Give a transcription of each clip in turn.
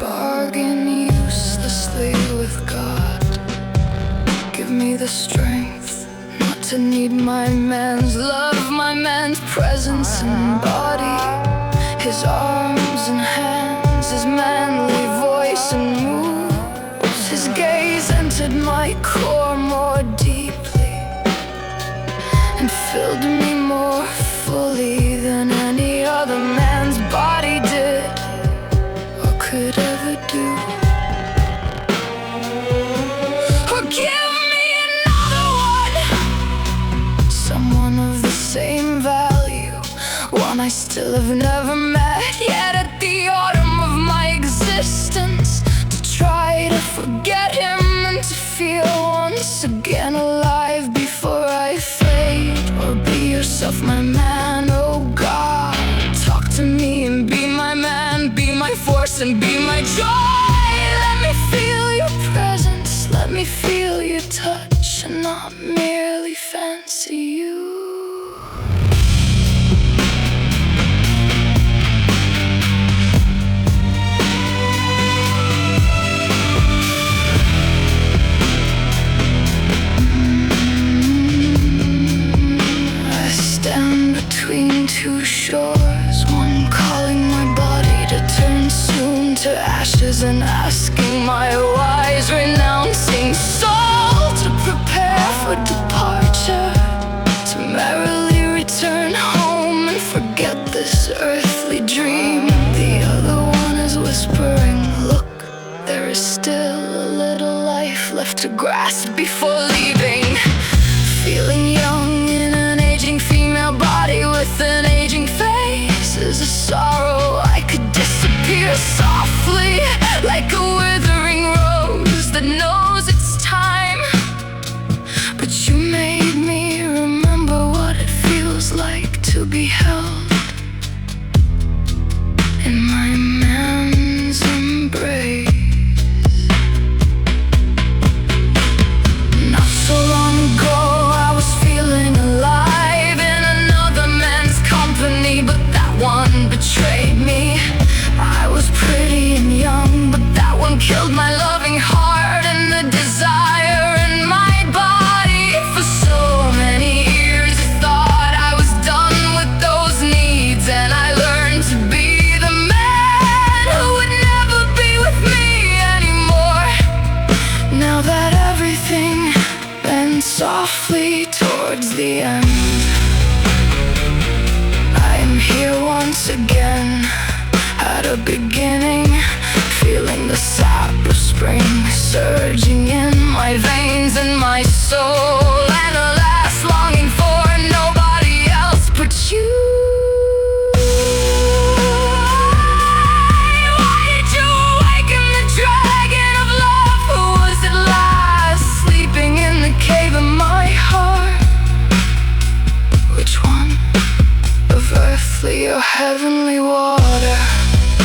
bargain uselessly with God. Give me the strength not to need my man's love, my man's presence and body, his arms and hands, his manly voice and moves. His gaze entered my core more deeply and filled me more fully than any other man's body did or could ever do. Or give me another one, someone of the same value, one I still have never met, yet at the autumn of my existence, to try to forget him and to feel once again alive before I fade. Or be yourself, my man, oh God. Talk to me and be my man, be my force and be my joy. Let me feel your presence, let me feel your touch, and not merely fancy you. Between two shores, one calling my body to turn soon to ashes, and asking my wise renouncing soul to prepare for departure, to merrily return home and forget this earthly dream. The other one is whispering, look, there is still a little life left to grasp before leaving. Feeling young in an aging female body with an aging face is a sorrow. I could disappear softly like a withering rose that knows its time. But you made me remember what it feels like to be held in my man's embrace. Not so long ago I was feeling alive in another man's company, but that one betrayed me. I was pretty and young, but that one killed my loving heart and the desire in my body. For so many years I thought I was done with those needs, and I learned to be the man who would never be with me anymore. Now that everything bends softly towards the end, I am here once again at a beginning, feeling the sap of spring surging in my veins and my soul, and a last longing for nobody else but you. Why did you awaken the dragon of love? Who was at last sleeping in the cave of my heart? Which one of earthly or heavenly water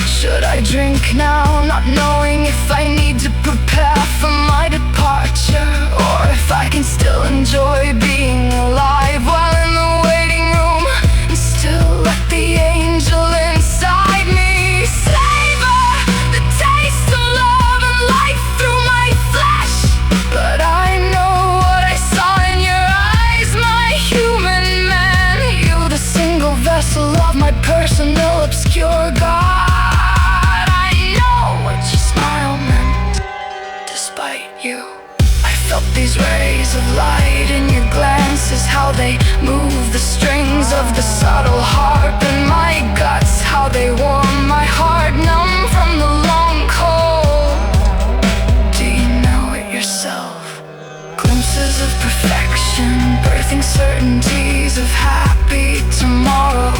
should I drink now, not knowing if I need to prepare for my departure, or if I can still enjoy being alive while in the waiting room, and still let the angel inside me savor the taste of love and life through my flesh. But I know what I saw in your eyes, my human man, you the single vessel of my personal obscure God. You. I felt these rays of light in your glances, how they move the strings of the subtle harp in my guts, how they warm my heart numb from the long cold. Do you know it yourself? Glimpses of perfection, birthing certainties of happy tomorrow.